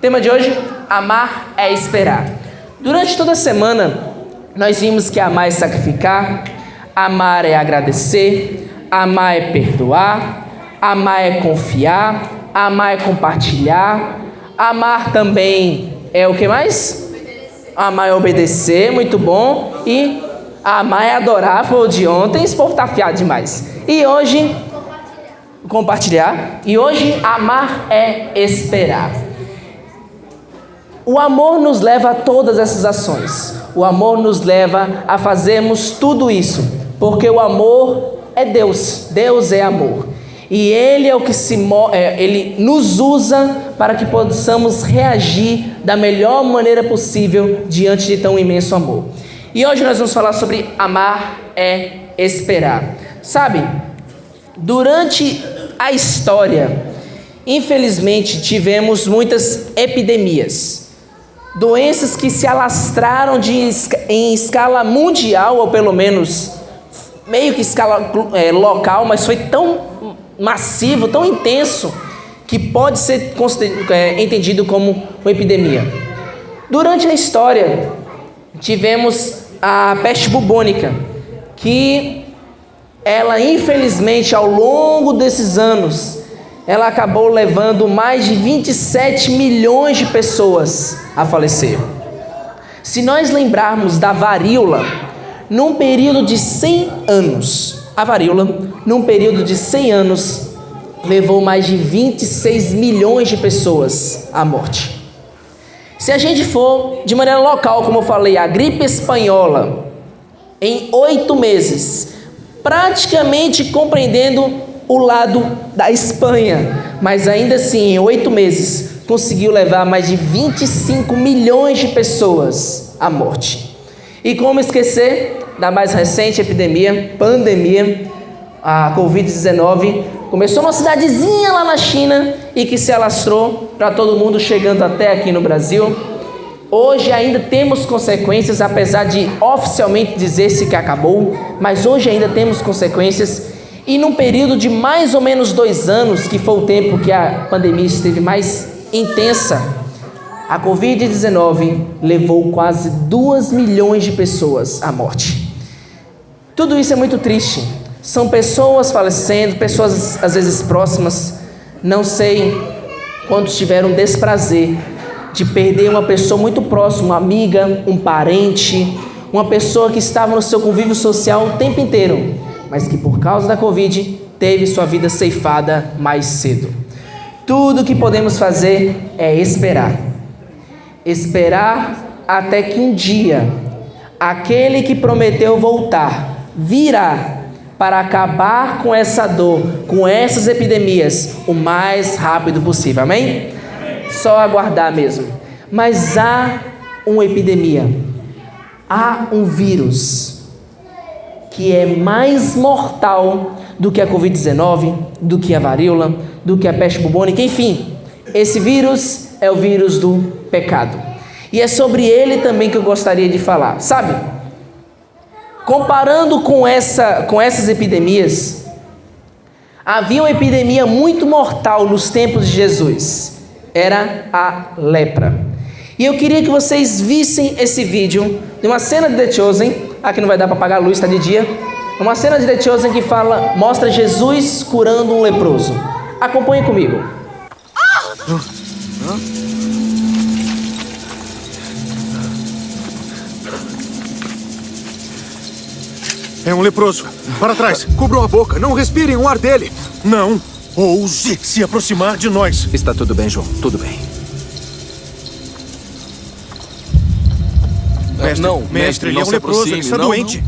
Tema de hoje, amar é esperar. Durante toda a semana, nós vimos que amar é sacrificar, amar é agradecer, amar é perdoar, amar é confiar, amar é compartilhar, amar também é o que mais? Amar é obedecer, muito bom. E amar é adorar, foi o de ontem, esse povo tá afiado demais. E hoje, compartilhar. E hoje, amar é esperar. O amor nos leva a todas essas ações. O amor nos leva a fazermos tudo isso. Porque o amor é Deus. Deus é amor. E Ele é o que Ele nos usa para que possamos reagir da melhor maneira possível diante de tão imenso amor. E hoje nós vamos falar sobre amar é esperar. Sabe, durante a história, infelizmente, tivemos muitas epidemias. Doenças que se alastraram em escala mundial, ou pelo menos meio que escala local, mas foi tão massivo, tão intenso, que pode ser entendido como uma epidemia. Durante a história, tivemos a peste bubônica, que ela, infelizmente, ao longo desses anos, ela acabou levando mais de 27 milhões de pessoas a falecer. Se nós lembrarmos da varíola, num período de 100 anos, a varíola, num período de 100 anos, levou mais de 26 milhões de pessoas à morte. Se a gente for de maneira local, como eu falei, a gripe espanhola, em 8 meses, praticamente compreendendo o lado da Espanha, mas ainda assim, em 8 meses, conseguiu levar mais de 25 milhões de pessoas à morte. E como esquecer da mais recente pandemia, a Covid-19, começou numa cidadezinha lá na China e que se alastrou para todo mundo, chegando até aqui no Brasil. Hoje ainda temos consequências, apesar de oficialmente dizer-se que acabou, mas hoje ainda temos consequências. E num período de mais ou menos 2 anos, que foi o tempo que a pandemia esteve mais intensa, a Covid-19 levou quase 2 milhões de pessoas à morte. Tudo isso é muito triste. São pessoas falecendo, pessoas às vezes próximas. Não sei quantos tiveram desprazer de perder uma pessoa muito próxima, uma amiga, um parente, uma pessoa que estava no seu convívio social o tempo inteiro, mas que por causa da Covid teve sua vida ceifada mais cedo. Tudo que podemos fazer é esperar. Esperar até que um dia aquele que prometeu voltar virá para acabar com essa dor, com essas epidemias, o mais rápido possível. Amém? Só aguardar mesmo. Mas há uma epidemia, há um vírus que é mais mortal do que a Covid-19, do que a varíola, do que a peste bubônica, enfim. Esse vírus é o vírus do pecado. E é sobre ele também que eu gostaria de falar. Sabe, comparando com essas epidemias, havia uma epidemia muito mortal nos tempos de Jesus. Era a lepra. E eu queria que vocês vissem esse vídeo de uma cena de The Chosen. Aqui não vai dar para apagar a luz, está de dia. Uma cena de The Chosen que mostra Jesus curando um leproso. Acompanhe comigo. É um leproso. Para trás. Cubram a boca. Não respirem o ar dele. Não ouse se aproximar de nós. Está tudo bem, João. Tudo bem. Mestre, ele é um leproso. Ele está doente.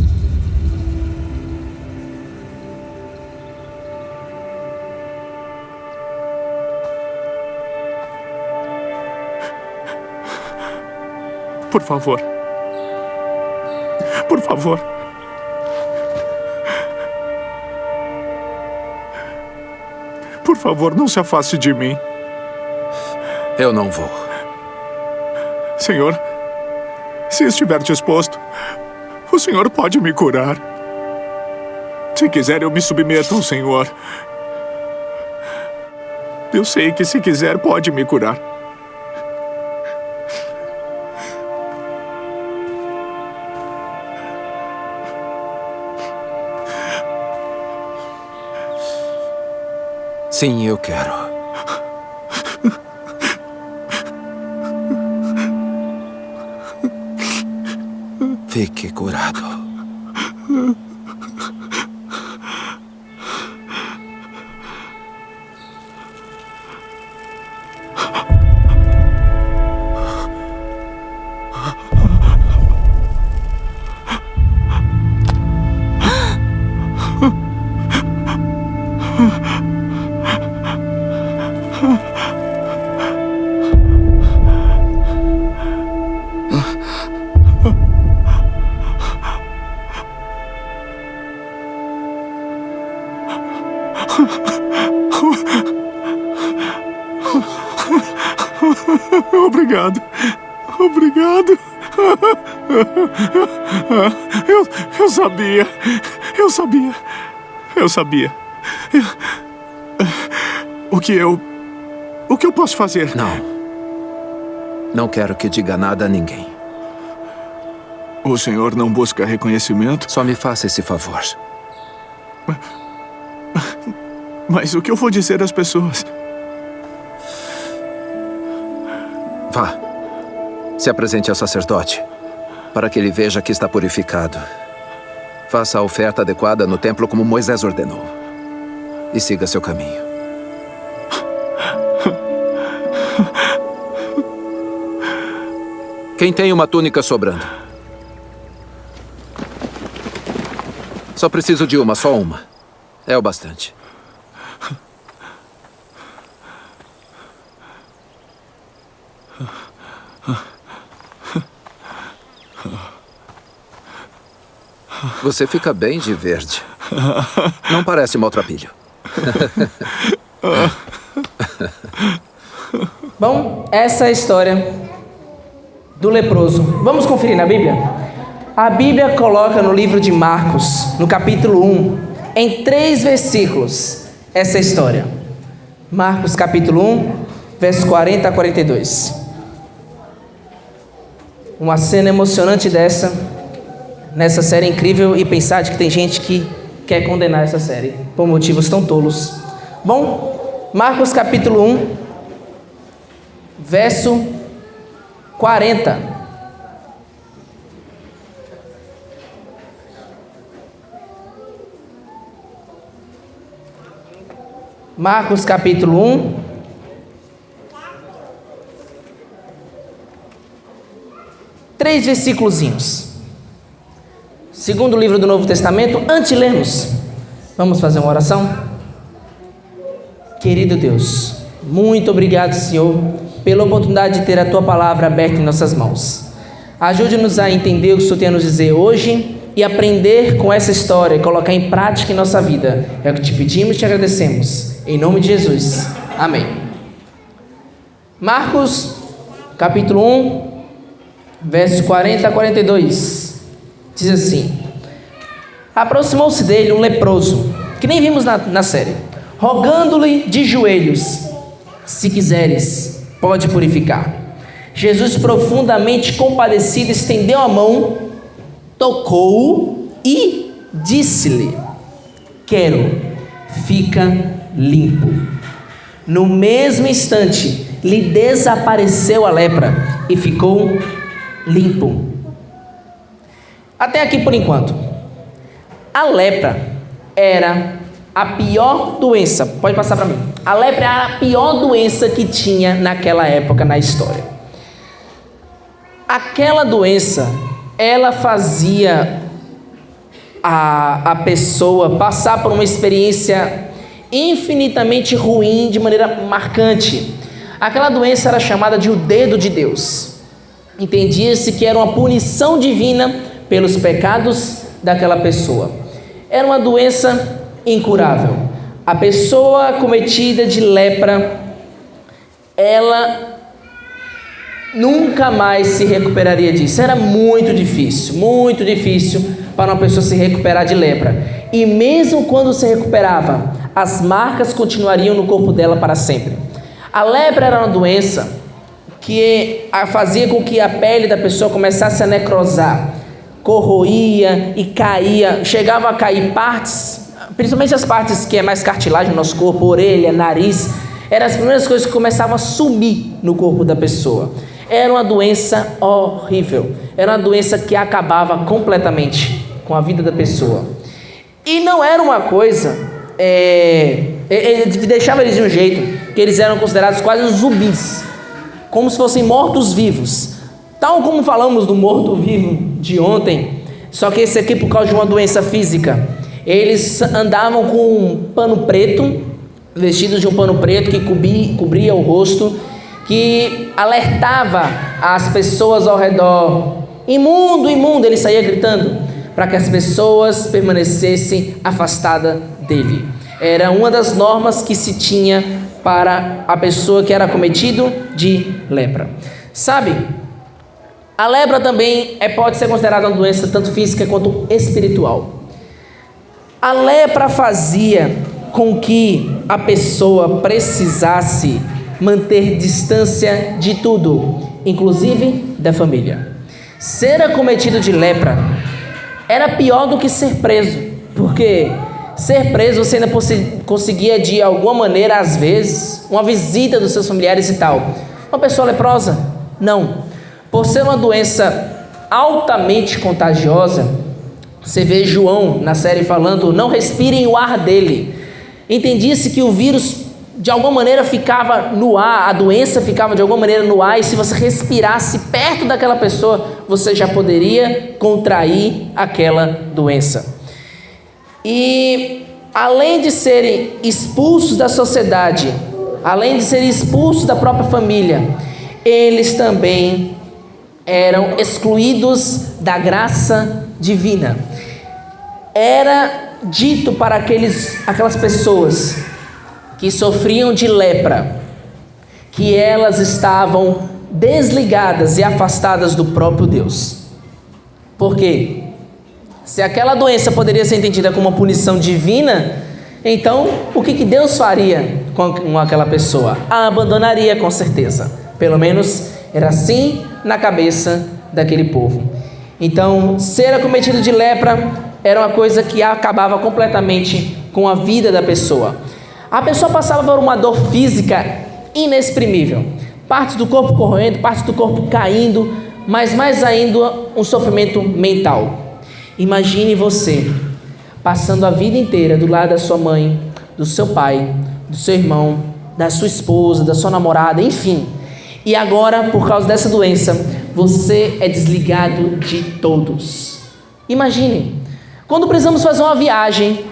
Por favor. Por favor. Por favor, não se afaste de mim. Eu não vou. Senhor, se estiver disposto, o Senhor pode me curar. Se quiser, eu me submeto ao Senhor. Eu sei que se quiser, pode me curar. Sim, eu quero. Fique curado. Obrigado. Obrigado. Eu sabia. Eu sabia. Eu sabia. O que eu posso fazer? Não. Não quero que diga nada a ninguém. O senhor não busca reconhecimento? Só me faça esse favor. Mas o que eu vou dizer às pessoas? Vá. Se apresente ao sacerdote, para que ele veja que está purificado. Faça a oferta adequada no templo como Moisés ordenou. E siga seu caminho. Quem tem uma túnica sobrando? Só preciso de uma, só uma. É o bastante. Você fica bem de verde. Não parece maltrapilho. Bom, essa é a história do leproso. Vamos conferir na Bíblia? A Bíblia coloca no livro de Marcos, no capítulo 1, em 3 versículos, essa história. Marcos capítulo 1, versos 40 a 42. Uma cena emocionante nessa série incrível, e pensar de que tem gente que quer condenar essa série por motivos tão tolos. Bom, Marcos capítulo 1, verso 40. Marcos capítulo 1, três versículozinhos. Segundo livro do Novo Testamento, antes de lermos, vamos fazer uma oração? Querido Deus, muito obrigado, Senhor, pela oportunidade de ter a Tua palavra aberta em nossas mãos. Ajude-nos a entender o que o Senhor tem a nos dizer hoje e aprender com essa história e colocar em prática em nossa vida. É o que te pedimos e te agradecemos. Em nome de Jesus. Amém. Marcos, capítulo 1, versos 40 a 42. Diz assim: aproximou-se dele um leproso, que nem vimos na série, rogando-lhe de joelhos: se quiseres, pode purificar. Jesus, profundamente compadecido, estendeu a mão, tocou-o e disse-lhe: quero, fica limpo. No mesmo instante, lhe desapareceu a lepra e ficou limpo. Até aqui por enquanto. A lepra era a pior doença. Pode passar para mim. A lepra era a pior doença que tinha naquela época na história. Aquela doença, ela fazia a pessoa passar por uma experiência infinitamente ruim de maneira marcante. Aquela doença era chamada de o dedo de Deus. Entendia-se que era uma punição divina pelos pecados daquela pessoa. Era uma doença incurável. A pessoa acometida de lepra, ela nunca mais se recuperaria disso. Era muito difícil para uma pessoa se recuperar de lepra. E mesmo quando se recuperava, as marcas continuariam no corpo dela para sempre. A lepra era uma doença que fazia com que a pele da pessoa começasse a necrosar, corroía e caía, chegava a cair partes principalmente as partes que é mais cartilagem no nosso corpo, orelha, nariz, eram as primeiras coisas que começavam a sumir no corpo da pessoa. Era uma doença horrível, era uma doença que acabava completamente com a vida da pessoa. E não era uma coisa, deixava eles de um jeito que eles eram considerados quase zumbis, como se fossem mortos-vivos. Tal como falamos do morto-vivo de ontem, só que esse aqui por causa de uma doença física. Eles andavam com um pano preto, vestidos de um pano preto que cobria o rosto, que alertava as pessoas ao redor: imundo, imundo. Ele saía gritando para que as pessoas permanecessem afastadas dele. Era uma das normas que se tinha para a pessoa que era acometido de lepra. Sabe, a lepra também pode ser considerada uma doença tanto física quanto espiritual. A lepra fazia com que a pessoa precisasse manter distância de tudo, inclusive da família. Ser acometido de lepra era pior do que ser preso, porque ser preso você ainda conseguia de alguma maneira, às vezes, uma visita dos seus familiares e tal. Uma pessoa leprosa, não. Por ser uma doença altamente contagiosa, você vê João na série falando: não respirem o ar dele. Entendia-se que o vírus de alguma maneira ficava no ar, a doença ficava de alguma maneira no ar, e se você respirasse perto daquela pessoa, você já poderia contrair aquela doença. E além de serem expulsos da sociedade, além de serem expulsos da própria família, eles também eram excluídos da graça divina. Era dito para aquelas pessoas que sofriam de lepra que elas estavam desligadas e afastadas do próprio Deus. Por quê? Se aquela doença poderia ser entendida como uma punição divina, então o que Deus faria com aquela pessoa? A abandonaria, com certeza. Pelo menos era assim na cabeça daquele povo. Então, ser acometido de lepra era uma coisa que acabava completamente com a vida da pessoa. A pessoa passava por uma dor física inexprimível, partes do corpo corroendo, partes do corpo caindo, mas mais ainda um sofrimento mental. Imagine você passando a vida inteira do lado da sua mãe, do seu pai, do seu irmão, da sua esposa, da sua namorada, enfim. E agora, por causa dessa doença, você é desligado de todos. Imagine, quando precisamos fazer uma viagem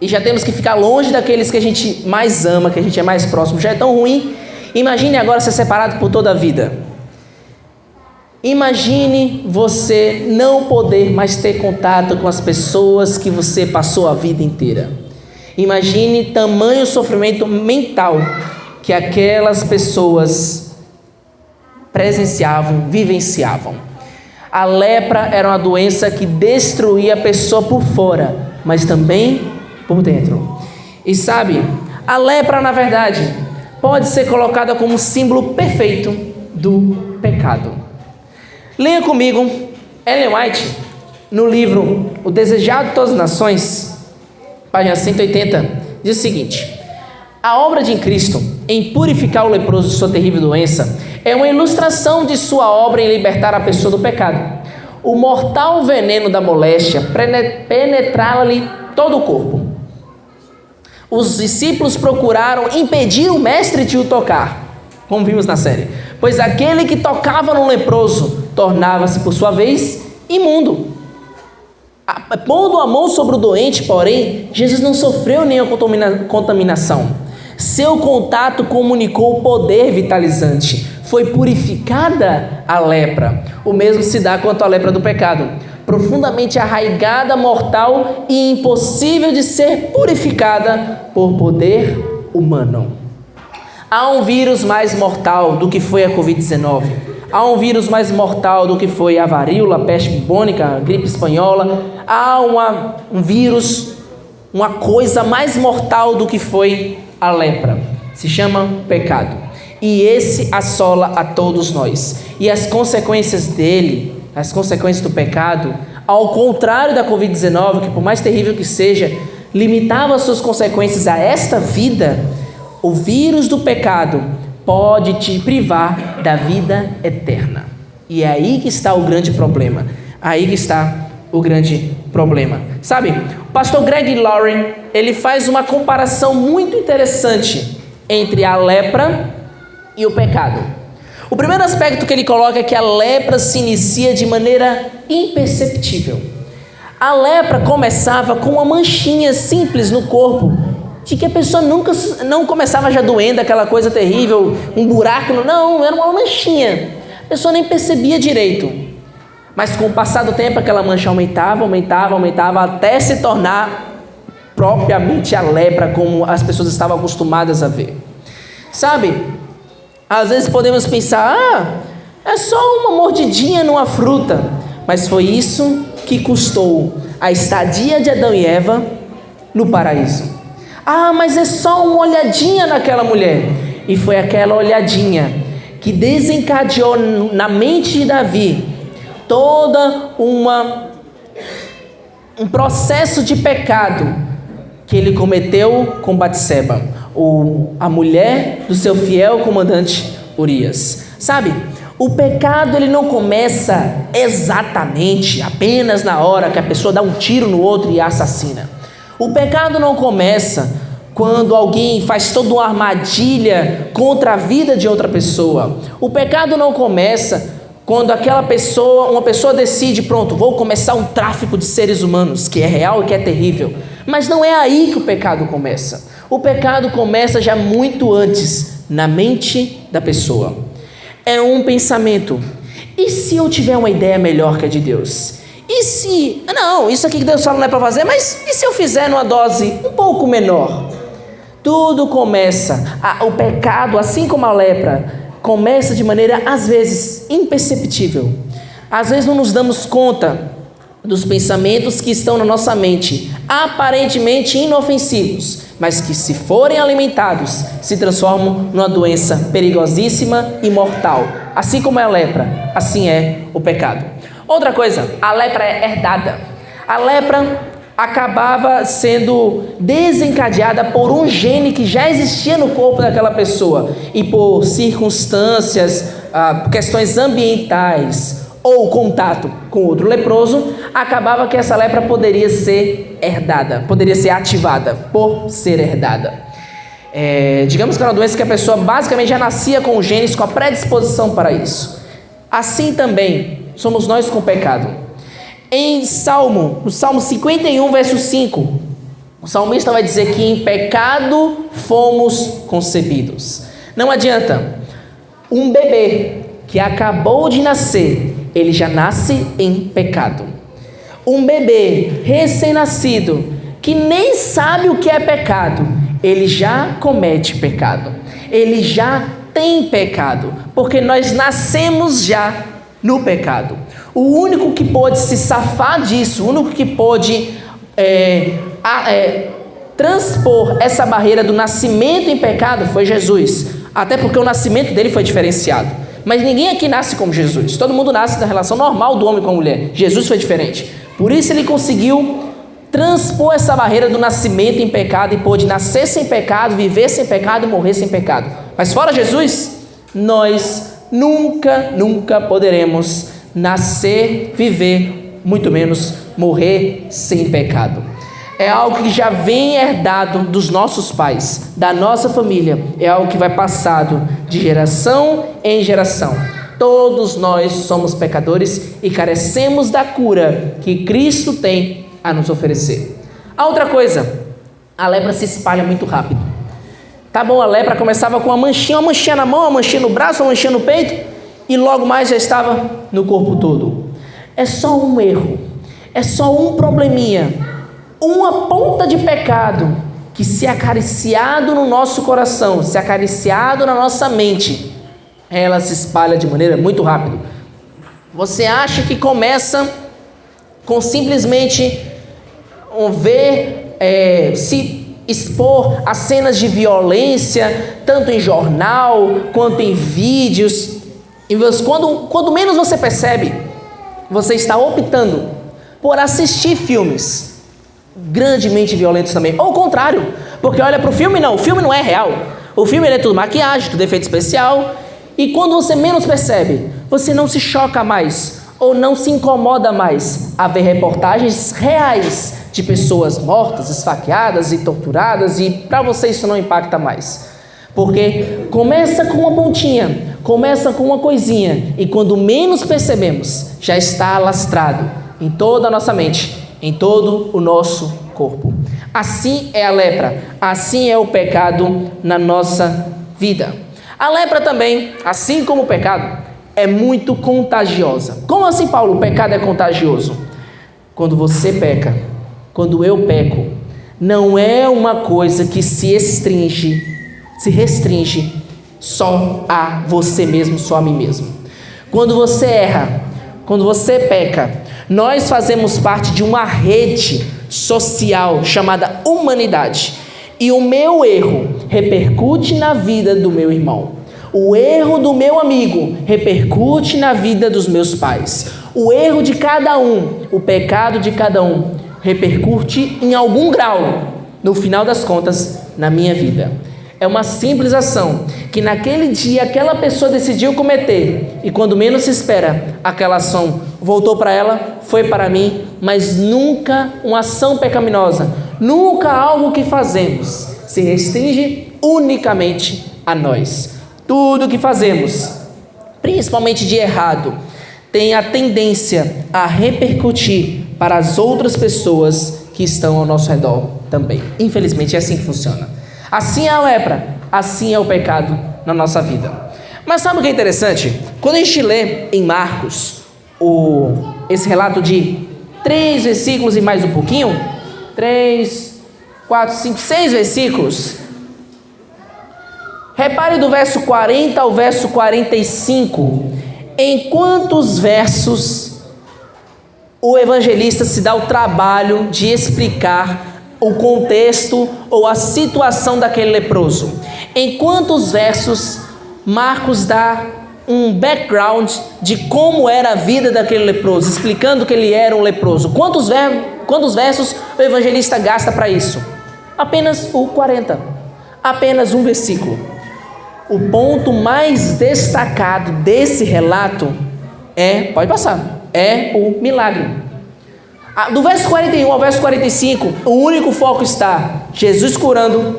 e já temos que ficar longe daqueles que a gente mais ama, que a gente é mais próximo, já é tão ruim. Imagine agora ser separado por toda a vida. Imagine você não poder mais ter contato com as pessoas que você passou a vida inteira. Imagine tamanho sofrimento mental que aquelas pessoas presenciavam, vivenciavam. A lepra era uma doença que destruía a pessoa por fora, mas também por dentro. E sabe, a lepra, na verdade, pode ser colocada como um símbolo perfeito do pecado. Leia comigo Ellen White no livro O Desejado de Todas as Nações, página 180, diz o seguinte: a obra de Cristo em purificar o leproso de sua terrível doença é uma ilustração de sua obra em libertar a pessoa do pecado. O mortal veneno da moléstia penetrava-lhe todo o corpo. Os discípulos procuraram impedir o mestre de o tocar, como vimos na série, pois aquele que tocava no leproso tornava-se, por sua vez, imundo. Pondo a mão sobre o doente, porém, Jesus não sofreu nenhuma contaminação. Seu contato comunicou o poder vitalizante. Foi purificada a lepra. O mesmo se dá quanto à lepra do pecado. Profundamente arraigada, mortal e impossível de ser purificada por poder humano. Há um vírus mais mortal do que foi a Covid-19. Há um vírus mais mortal do que foi a varíola, a peste bubônica, a gripe espanhola. Há um vírus, uma coisa mais mortal do que foi a lepra. Se chama pecado. E esse assola a todos nós. E as consequências dele, as consequências do pecado, ao contrário da Covid-19, que por mais terrível que seja, limitava suas consequências a esta vida, o vírus do pecado pode te privar da vida eterna. E é aí que está o grande problema. Aí que está o grande problema. Sabe, o pastor Greg Laurie, ele faz uma comparação muito interessante entre a lepra e o pecado. O primeiro aspecto que ele coloca é que a lepra se inicia de maneira imperceptível. A lepra começava com uma manchinha simples no corpo, de que a pessoa não começava já doendo, aquela coisa terrível, um buraco, não, era uma manchinha. A pessoa nem percebia direito. Mas com o passar do tempo, aquela mancha aumentava, até se tornar propriamente a lepra, como as pessoas estavam acostumadas a ver. Sabe, às vezes podemos pensar, é só uma mordidinha numa fruta. Mas foi isso que custou a estadia de Adão e Eva no paraíso. Mas é só uma olhadinha naquela mulher. E foi aquela olhadinha que desencadeou na mente de Davi toda um processo de pecado que ele cometeu com Batseba, a mulher do seu fiel comandante Urias. Sabe, o pecado ele não começa exatamente apenas na hora que a pessoa dá um tiro no outro e assassina. O pecado não começa quando alguém faz toda uma armadilha contra a vida de outra pessoa. O pecado não começa quando uma pessoa decide, pronto, vou começar um tráfico de seres humanos, que é real e que é terrível. Mas não é aí que o pecado começa. O pecado começa já muito antes, na mente da pessoa. É um pensamento. E se eu tiver uma ideia melhor que a de Deus? E se... Não, isso aqui que Deus fala não é para fazer, mas e se eu fizer numa dose um pouco menor? Tudo começa, o pecado, assim como a lepra, começa de maneira, às vezes, imperceptível. Às vezes não nos damos conta dos pensamentos que estão na nossa mente, aparentemente inofensivos, mas que, se forem alimentados, se transformam numa doença perigosíssima e mortal. Assim como é a lepra, assim é o pecado. Outra coisa, a lepra é herdada. A lepra acabava sendo desencadeada por um gene que já existia no corpo daquela pessoa, e por circunstâncias, questões ambientais ou contato com outro leproso, acabava que essa lepra poderia ser herdada, poderia ser ativada por ser herdada. Digamos que era uma doença que a pessoa basicamente já nascia com os genes, com a predisposição para isso. Assim também somos nós com o pecado. No Salmo 51, verso 5, o salmista vai dizer que em pecado fomos concebidos. Não adianta, um bebê que acabou de nascer, ele já nasce em pecado. Um bebê recém-nascido que nem sabe o que é pecado, ele já comete pecado, ele já tem pecado, porque nós nascemos já no pecado. O único que pôde se safar disso, o único que pôde transpor essa barreira do nascimento em pecado foi Jesus, até porque o nascimento dele foi diferenciado. Mas ninguém aqui nasce como Jesus, todo mundo nasce na relação normal do homem com a mulher. Jesus foi diferente, por isso ele conseguiu transpor essa barreira do nascimento em pecado e pôde nascer sem pecado, viver sem pecado e morrer sem pecado. Mas fora Jesus, nós nunca poderemos nascer, viver, muito menos morrer sem pecado. É algo que já vem herdado dos nossos pais, da nossa família. É algo que vai passado de geração em geração. Todos nós somos pecadores e carecemos da cura que Cristo tem a nos oferecer. A outra coisa, a lepra se espalha muito rápido. Tá bom, a lepra começava com uma manchinha na mão, uma manchinha no braço, uma manchinha no peito, e logo mais já estava no corpo todo. É só um erro, é só um probleminha, uma ponta de pecado que, se acariciado no nosso coração, se acariciado na nossa mente, ela se espalha de maneira muito rápida. Você acha que começa com simplesmente se expor a cenas de violência, tanto em jornal quanto em vídeos, e quando menos você percebe, você está optando por assistir filmes grandemente violentos também. Ou o contrário, porque olha para o filme, o filme não é real. O filme ele é tudo maquiagem, tudo efeito especial. E quando você menos percebe, você não se choca mais ou não se incomoda mais a ver reportagens reais de pessoas mortas, esfaqueadas e torturadas, e para você isso não impacta mais. Porque começa com uma pontinha, começa com uma coisinha, e quando menos percebemos, já está alastrado em toda a nossa mente, em todo o nosso corpo. Assim é a lepra, assim é o pecado na nossa vida. A lepra também, assim como o pecado, é muito contagiosa. Como assim, Paulo, o pecado é contagioso? Quando você peca, quando eu peco, não é uma coisa que se restringe só a você mesmo, só a mim mesmo. Quando você erra, quando você peca, nós fazemos parte de uma rede social chamada humanidade. E o meu erro repercute na vida do meu irmão. O erro do meu amigo repercute na vida dos meus pais. O erro de cada um, o pecado de cada um, repercute em algum grau, no final das contas, na minha vida. É uma simples ação que naquele dia aquela pessoa decidiu cometer, e quando menos se espera, aquela ação voltou para ela, foi para mim, mas nunca uma ação pecaminosa, nunca algo que fazemos se restringe unicamente a nós. Tudo que fazemos, principalmente de errado, tem a tendência a repercutir para as outras pessoas que estão ao nosso redor também. Infelizmente é assim que funciona. Assim é a lepra, assim é o pecado na nossa vida. Mas sabe o que é interessante? Quando a gente lê em Marcos esse relato de 3 versículos e mais um pouquinho, 3, 4, 5, 6 versículos, repare do verso 40 ao verso 45, em quantos versos o evangelista se dá o trabalho de explicar o contexto ou a situação daquele leproso. Em quantos versos Marcos dá um background de como era a vida daquele leproso, explicando que ele era um leproso. Quantos versos o evangelista gasta para isso? Apenas o 40. Apenas um versículo. O ponto mais destacado desse relato é o milagre. Do verso 41 ao verso 45, o único foco está Jesus curando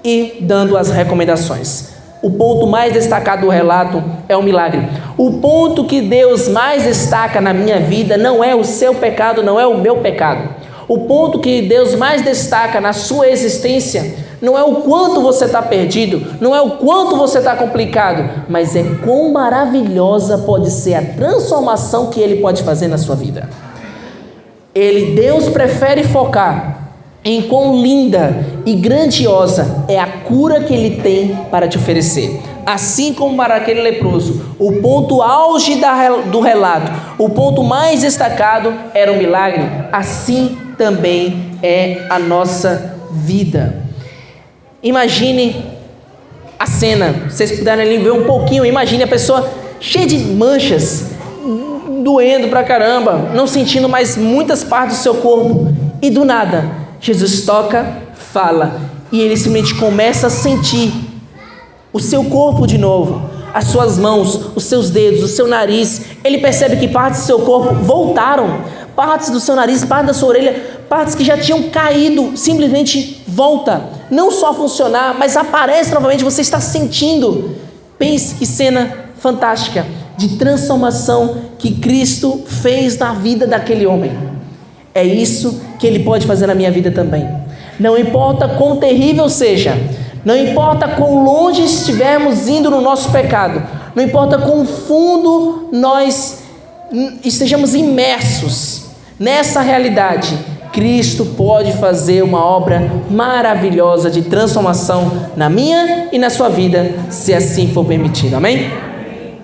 e dando as recomendações. O ponto mais destacado do relato é o milagre. O ponto que Deus mais destaca na minha vida não é o seu pecado, não é o meu pecado. O ponto que Deus mais destaca na sua existência não é o quanto você está perdido, não é o quanto você está complicado, mas é quão maravilhosa pode ser a transformação que Ele pode fazer na sua vida. Deus prefere focar em quão linda e grandiosa é a cura que Ele tem para te oferecer. Assim como para aquele leproso, o ponto auge do relato, o ponto mais destacado era o milagre, assim também é a nossa vida. Imagine a cena, se vocês puderem ver um pouquinho, imagine a pessoa cheia de manchas, doendo pra caramba, não sentindo mais muitas partes do seu corpo, e do nada, Jesus toca, fala, e ele simplesmente começa a sentir o seu corpo de novo, as suas mãos, os seus dedos, o seu nariz. Ele percebe que partes do seu corpo voltaram, partes do seu nariz, partes da sua orelha, partes que já tinham caído, simplesmente volta, não só funcionar, mas aparece novamente, você está sentindo. Pense que cena fantástica de transformação que Cristo fez na vida daquele homem. É isso que Ele pode fazer na minha vida também. Não importa quão terrível seja, não importa quão longe estivermos indo no nosso pecado, não importa quão fundo nós estejamos imersos nessa realidade, Cristo pode fazer uma obra maravilhosa de transformação na minha e na sua vida, se assim for permitido, amém?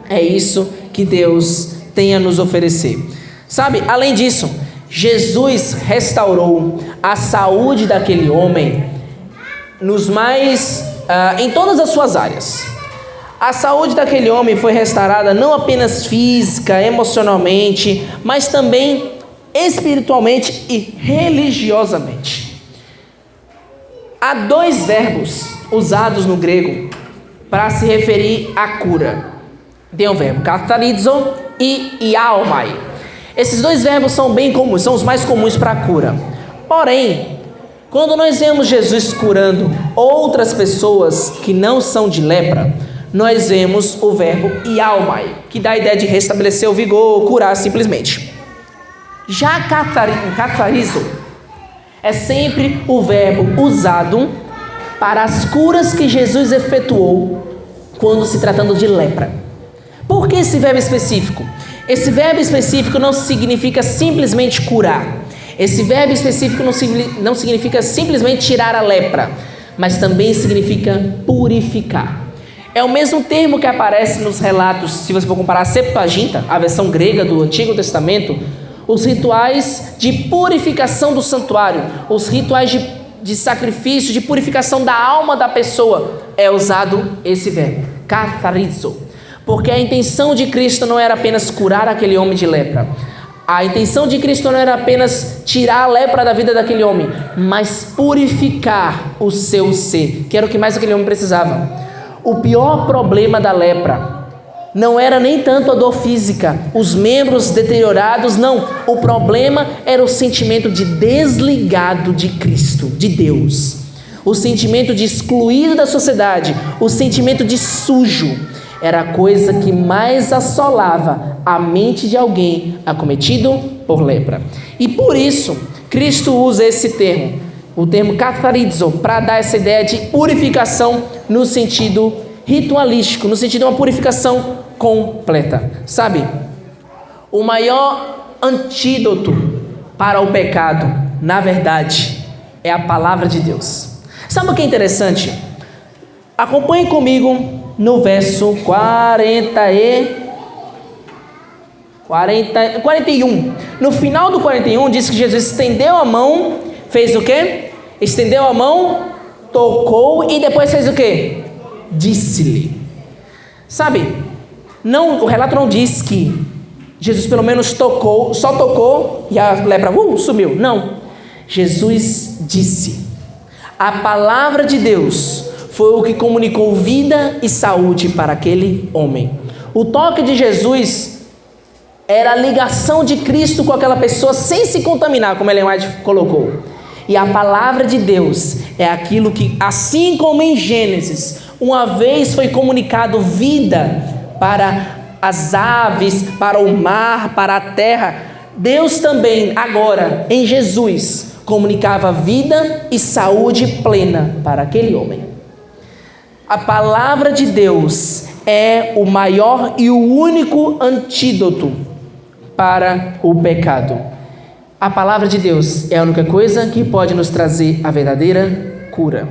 É isso que Deus tem a nos oferecer. Sabe, além disso, Jesus restaurou a saúde daquele homem em todas as suas áreas. A saúde daquele homem foi restaurada não apenas física, emocionalmente, mas também espiritualmente e religiosamente. Há dois verbos usados no grego para se referir à cura. Tem o verbo katharizo e iaomai. Esses dois verbos são bem comuns, são os mais comuns para a cura. Porém, quando nós vemos Jesus curando outras pessoas que não são de lepra, nós vemos o verbo iaomai, que dá a ideia de restabelecer o vigor, curar simplesmente. Já katharizo é sempre o verbo usado para as curas que Jesus efetuou quando se tratando de lepra. Por que esse verbo específico? Esse verbo específico não significa simplesmente curar. Esse verbo específico não significa simplesmente tirar a lepra, mas também significa purificar. É o mesmo termo que aparece nos relatos, se você for comparar a Septuaginta, a versão grega do Antigo Testamento, os rituais de purificação do santuário, os rituais de sacrifício, de purificação da alma da pessoa, é usado esse verbo, katharizo. Porque a intenção de Cristo não era apenas curar aquele homem de lepra. A intenção de Cristo não era apenas tirar a lepra da vida daquele homem, mas purificar o seu ser, que era o que mais aquele homem precisava. O pior problema da lepra não era nem tanto a dor física, os membros deteriorados, não. O problema era o sentimento de desligado de Cristo, de Deus. O sentimento de excluído da sociedade, o sentimento de sujo. Era a coisa que mais assolava a mente de alguém acometido por lepra. E por isso, Cristo usa esse termo, o termo katharizo, para dar essa ideia de purificação no sentido ritualístico, no sentido de uma purificação completa. Sabe, o maior antídoto para o pecado, na verdade, é a palavra de Deus. Sabe o que é interessante? Acompanhe comigo no verso 41. No final do 41 diz que Jesus estendeu a mão, fez o quê? Estendeu a mão, tocou e depois fez o quê? Disse-lhe. Sabe, o relato não diz que Jesus pelo menos tocou, só tocou e a lepra sumiu. Não, Jesus disse. A palavra de Deus foi o que comunicou vida e saúde para aquele homem. O toque de Jesus era a ligação de Cristo com aquela pessoa sem se contaminar, como Ellen White colocou. E a palavra de Deus é aquilo que, assim como em Gênesis, uma vez foi comunicado vida para as aves, para o mar, para a terra, Deus também, agora, em Jesus, comunicava vida e saúde plena para aquele homem. A palavra de Deus é o maior e o único antídoto para o pecado. A palavra de Deus é a única coisa que pode nos trazer a verdadeira cura.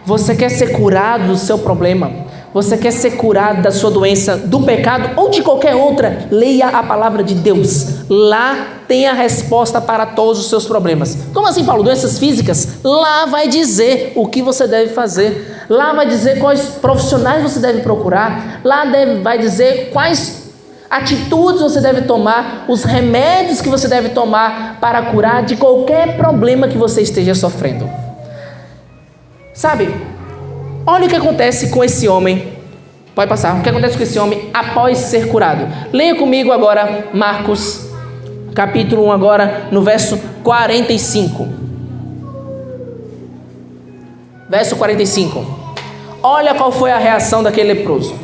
Você quer ser curado do seu problema? Você quer ser curado da sua doença, do pecado ou de qualquer outra? Leia a palavra de Deus. Lá tem a resposta para todos os seus problemas. Como assim, Paulo? Doenças físicas? Lá vai dizer o que você deve fazer. Lá vai dizer quais profissionais você deve procurar. Lá vai dizer quais atitudes você deve tomar, os remédios que você deve tomar para curar de qualquer problema que você esteja sofrendo. Sabe, olha o que acontece com esse homem. Pode passar. O que acontece com esse homem após ser curado? Leia comigo agora Marcos, capítulo 1, agora no verso 45. Verso 45. Olha qual foi a reação daquele leproso.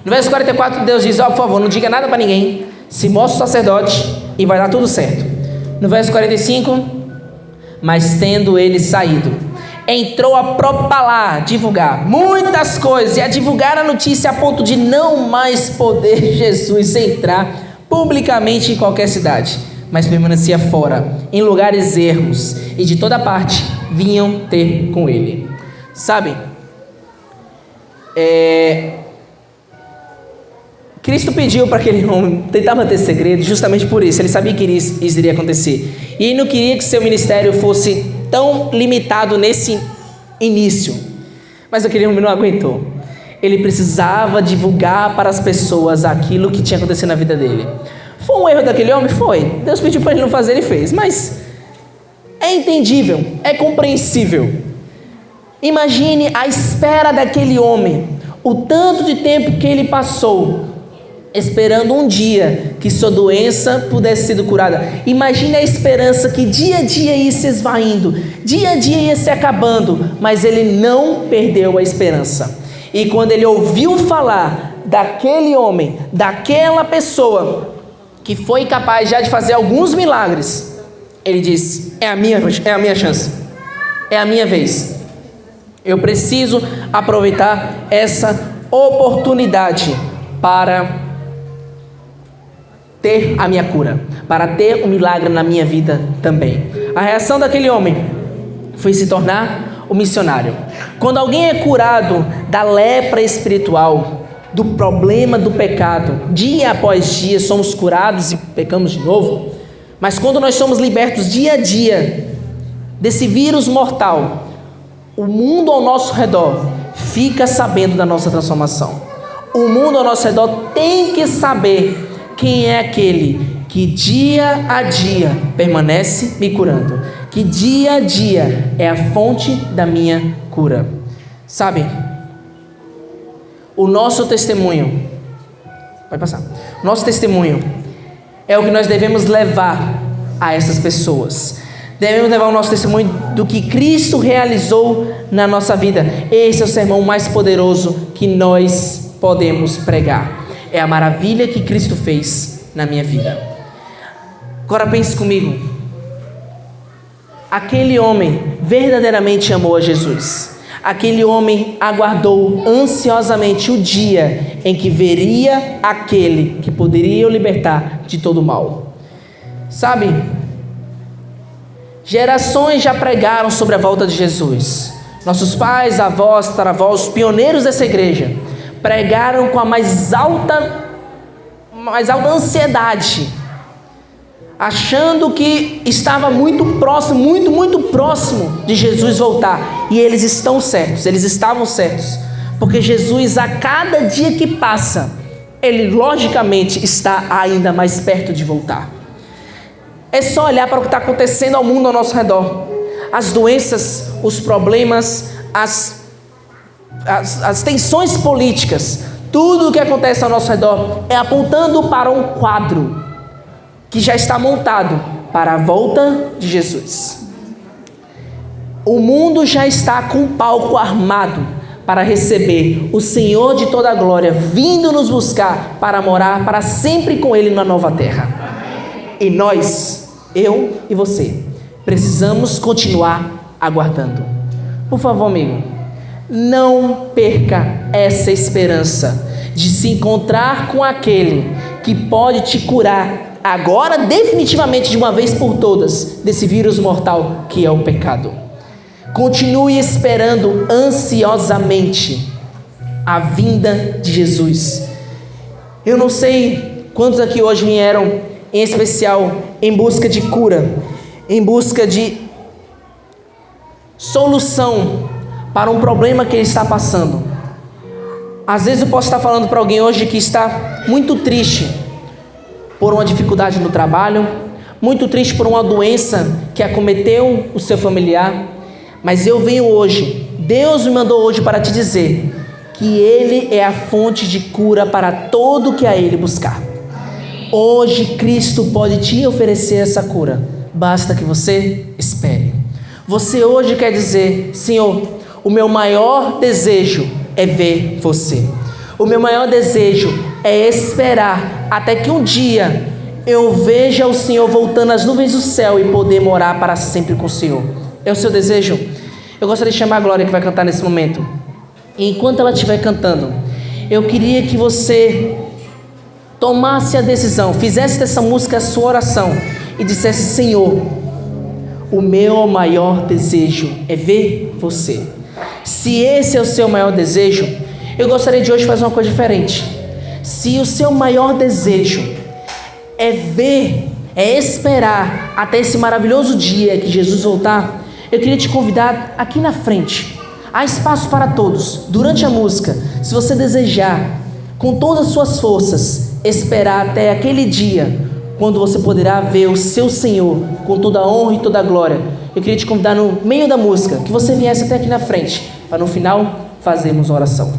No verso 44, Deus diz: por favor, não diga nada para ninguém, se mostre o sacerdote e vai dar tudo certo. No verso 45, mas tendo ele saído, entrou a propalar, divulgar muitas coisas, e a divulgar a notícia a ponto de não mais poder Jesus entrar publicamente em qualquer cidade, mas permanecia fora, em lugares ermos, e de toda parte vinham ter com ele. Sabe, Cristo pediu para aquele homem tentar manter segredo justamente por isso. Ele sabia que isso iria acontecer. E ele não queria que seu ministério fosse tão limitado nesse início. Mas aquele homem não aguentou. Ele precisava divulgar para as pessoas aquilo que tinha acontecido na vida dele. Foi um erro daquele homem? Foi. Deus pediu para ele não fazer, ele fez. Mas é entendível, é compreensível. Imagine a espera daquele homem, o tanto de tempo que ele passou esperando um dia que sua doença pudesse ser curada. Imagine a esperança que dia a dia ia se esvaindo, dia a dia ia se acabando, mas ele não perdeu a esperança. E quando ele ouviu falar daquele homem, daquela pessoa que foi capaz já de fazer alguns milagres, ele disse: é a minha chance, é a minha vez. Eu preciso aproveitar essa oportunidade para ter a minha cura, para ter um milagre na minha vida também. A reação daquele homem foi se tornar um missionário. Quando alguém é curado da lepra espiritual, do problema do pecado, dia após dia somos curados e pecamos de novo, mas quando nós somos libertos dia a dia desse vírus mortal, o mundo ao nosso redor fica sabendo da nossa transformação. O mundo ao nosso redor tem que saber quem é aquele que dia a dia permanece me curando, que dia a dia é a fonte da minha cura. Sabe, o nosso testemunho, pode passar, o nosso testemunho é o que nós devemos levar a essas pessoas. Devemos levar o nosso testemunho do que Cristo realizou na nossa vida. Esse é o sermão mais poderoso que nós podemos pregar. É a maravilha que Cristo fez na minha vida. Agora pense comigo. Aquele homem verdadeiramente amou a Jesus. Aquele homem aguardou ansiosamente o dia em que veria aquele que poderia o libertar de todo o mal. Sabe, gerações já pregaram sobre a volta de Jesus. Nossos pais, avós, tataravós, pioneiros dessa igreja, pregaram com a mais alta ansiedade, achando que estava muito próximo, muito próximo de Jesus voltar. E eles estão certos, eles estavam certos, porque Jesus, a cada dia que passa, ele logicamente está ainda mais perto de voltar. É só olhar para o que está acontecendo ao mundo ao nosso redor. As doenças, os problemas, as tensões políticas, tudo o que acontece ao nosso redor é apontando para um quadro que já está montado para a volta de Jesus. O mundo já está com o palco armado para receber o Senhor de toda a glória vindo nos buscar para morar para sempre com Ele na nova terra. E nós, eu e você, precisamos continuar aguardando. Por favor, amigo, não perca essa esperança de se encontrar com aquele que pode te curar agora, definitivamente, de uma vez por todas, desse vírus mortal que é o pecado. Continue esperando ansiosamente a vinda de Jesus. Eu não sei quantos aqui hoje vieram, em especial, em busca de cura, em busca de solução para um problema que ele está passando. Às vezes eu posso estar falando para alguém hoje que está muito triste por uma dificuldade no trabalho, muito triste por uma doença que acometeu o seu familiar, mas eu venho hoje, Deus me mandou hoje para te dizer que Ele é a fonte de cura para todo que a Ele buscar. Hoje Cristo pode te oferecer essa cura, basta que você espere. Você hoje quer dizer: Senhor, o meu maior desejo é ver você. O meu maior desejo é esperar até que um dia eu veja o Senhor voltando às nuvens do céu e poder morar para sempre com o Senhor. É o seu desejo? Eu gostaria de chamar a Glória, que vai cantar nesse momento. E enquanto ela estiver cantando, eu queria que você tomasse a decisão, fizesse dessa música a sua oração e dissesse: Senhor, o meu maior desejo é ver você. Se esse é o seu maior desejo, eu gostaria de hoje fazer uma coisa diferente. Se o seu maior desejo é ver, é esperar até esse maravilhoso dia que Jesus voltar, eu queria te convidar aqui na frente. Há espaço para todos. Durante a música, se você desejar, com todas as suas forças, esperar até aquele dia, quando você poderá ver o seu Senhor com toda a honra e toda a glória. Eu queria te convidar no meio da música, que você viesse até aqui na frente, para no final fazermos a oração.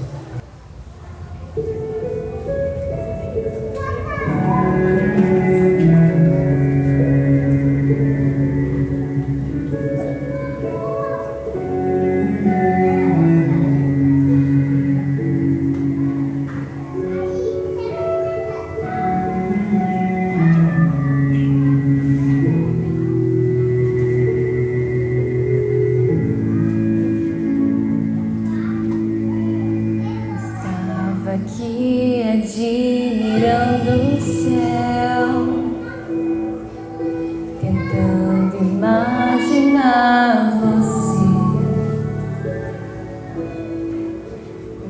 Aqui admirando o céu, tentando imaginar você,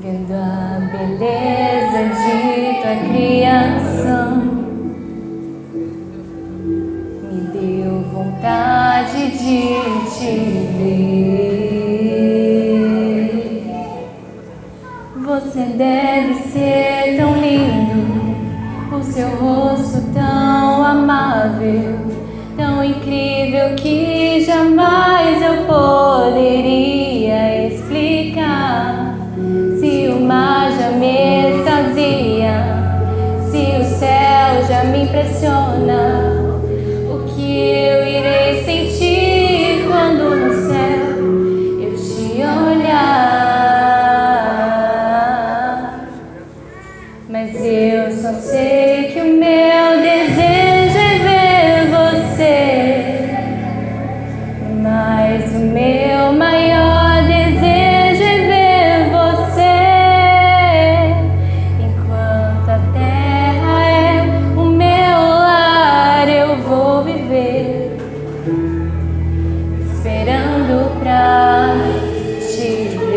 vendo a beleza de tua criação, me deu vontade de te ver. Você deve ser tão lindo, o seu rosto tão amável, tão incrível que jamais eu poderia explicar. Se o mar já me extasia, se o céu já me impressiona, o que eu irei sentir quando no céu eu te olhar? Mas eu só sei que o meu desejo é ver você. Mas o meu maior desejo é ver você. Enquanto a terra é o meu lar, eu vou viver esperando pra te ver.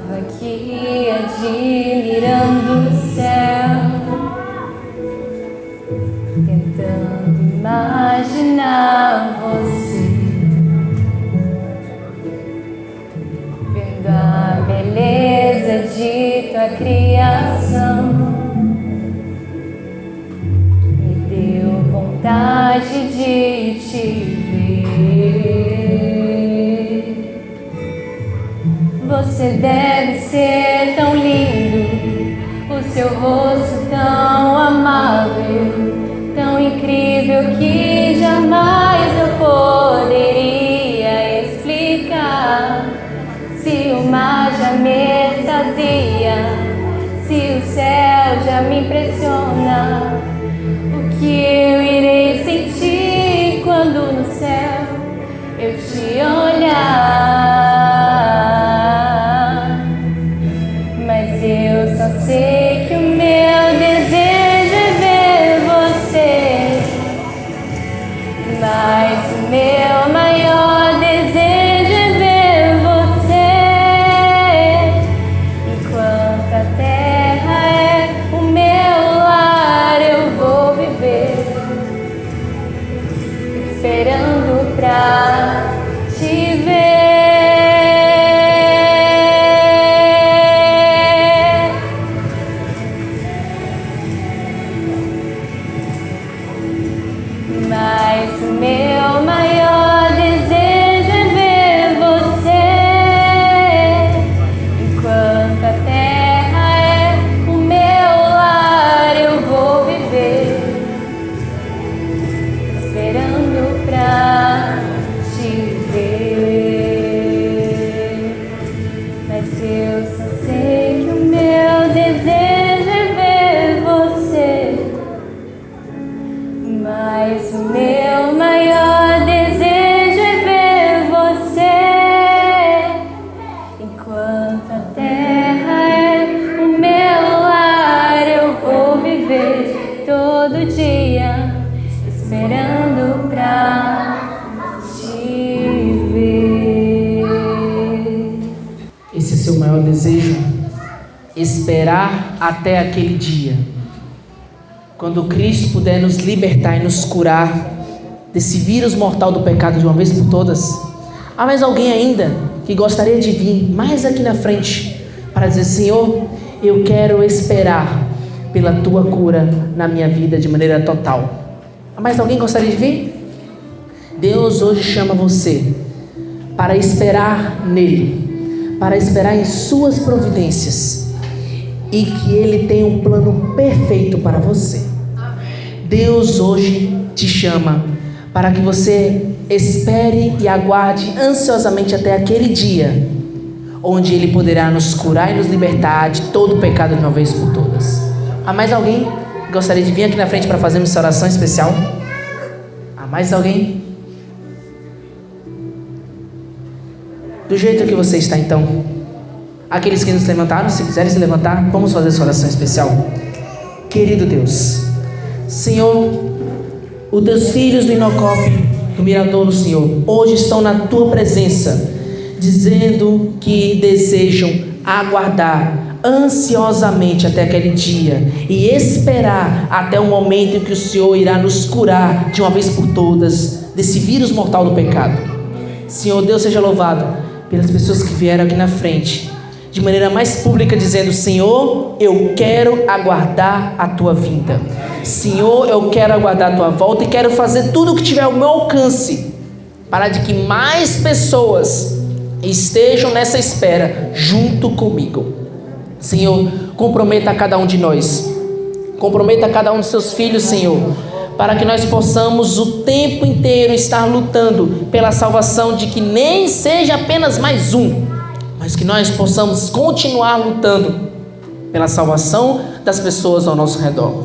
Aqui admirando o céu, tentando imaginar você, vendo a beleza de tua criação, me deu vontade de te ver. Você deve ser tão lindo, o seu rosto tão amável, tão incrível que jamais eu poderia explicar. Se o mar já me extasia, se o céu já me impressiona, o que eu irei sentir quando no céu eu te olhar? Eu só sei que o meu desejo é ver você. Mas o meu maior desejo é ver você. Enquanto a terra é o meu lar, eu vou viver esperando pra te ver. Mas o meu maior desejo é ver você. Enquanto a terra é o meu lar, eu vou viver esperando pra te ver. Mas eu só sei que o meu desejo é ver você. Mas o meu maior desejo é ver você. Enquanto a terra é o meu lar, eu vou viver todo dia esperando esperar até aquele dia, quando Cristo puder nos libertar e nos curar desse vírus mortal do pecado de uma vez por todas. Há mais alguém ainda que gostaria de vir mais aqui na frente para dizer: Senhor, eu quero esperar pela Tua cura na minha vida de maneira total. Há mais alguém que gostaria de vir? Deus hoje chama você para esperar nele, para esperar em suas providências, e que Ele tem um plano perfeito para você. Deus hoje te chama para que você espere e aguarde ansiosamente até aquele dia, onde Ele poderá nos curar e nos libertar de todo o pecado de uma vez por todas. Há mais alguém que gostaria de vir aqui na frente para fazermos essa oração especial? Há mais alguém? Do jeito que você está, então. Aqueles que nos levantaram, se quiserem se levantar, vamos fazer essa oração especial. Querido Deus, Senhor, os teus filhos do Inocop, do Miradouro, Senhor, hoje estão na tua presença, dizendo que desejam aguardar ansiosamente até aquele dia e esperar até o momento em que o Senhor irá nos curar de uma vez por todas desse vírus mortal do pecado. Senhor, Deus seja louvado pelas pessoas que vieram aqui na frente de maneira mais pública, dizendo: Senhor, eu quero aguardar a tua vinda. Senhor, eu quero aguardar a tua volta e quero fazer tudo o que tiver ao meu alcance para de que mais pessoas estejam nessa espera junto comigo. Senhor, comprometa a cada um de nós, comprometa a cada um dos seus filhos, Senhor, para que nós possamos o tempo inteiro estar lutando pela salvação de que nem seja apenas mais um, mas que nós possamos continuar lutando pela salvação das pessoas ao nosso redor.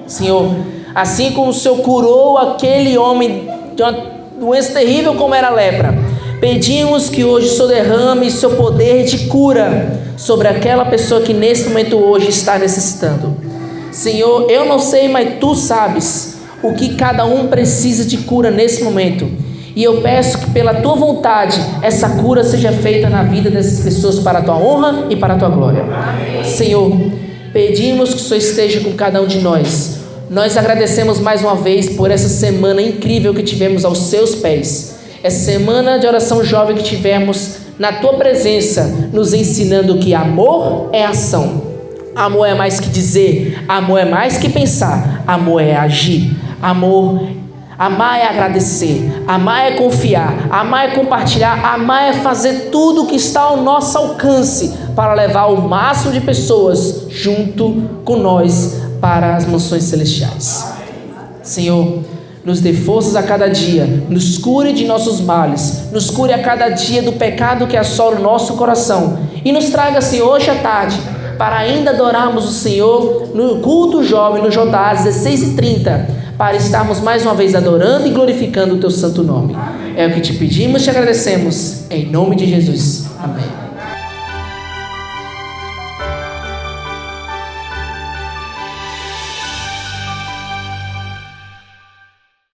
Senhor, assim como o Senhor curou aquele homem de uma doença terrível como era a lepra, pedimos que hoje o Senhor derrame seu poder de cura sobre aquela pessoa que nesse momento hoje está necessitando. Senhor, eu não sei, mas Tu sabes o que cada um precisa de cura nesse momento. E eu peço que pela Tua vontade essa cura seja feita na vida dessas pessoas para a Tua honra e para a Tua glória. Amém. Senhor, pedimos que o Senhor esteja com cada um de nós. Nós agradecemos mais uma vez por essa semana incrível que tivemos aos Seus pés. Essa semana de oração jovem que tivemos na Tua presença, nos ensinando que amor é ação. Amor é mais que dizer, amor é mais que pensar, amor é agir. Amar é agradecer, amar é confiar, amar é compartilhar, amar é fazer tudo o que está ao nosso alcance para levar o máximo de pessoas junto com nós para as mansões celestiais. Senhor, nos dê forças a cada dia, nos cure de nossos males, nos cure a cada dia do pecado que assola o nosso coração e nos traga, Senhor, hoje à tarde, para ainda adorarmos o Senhor no culto jovem, no Jordá, às 16h30, para estarmos mais uma vez adorando e glorificando o Teu santo nome. É o que te pedimos e te agradecemos, em nome de Jesus. Amém.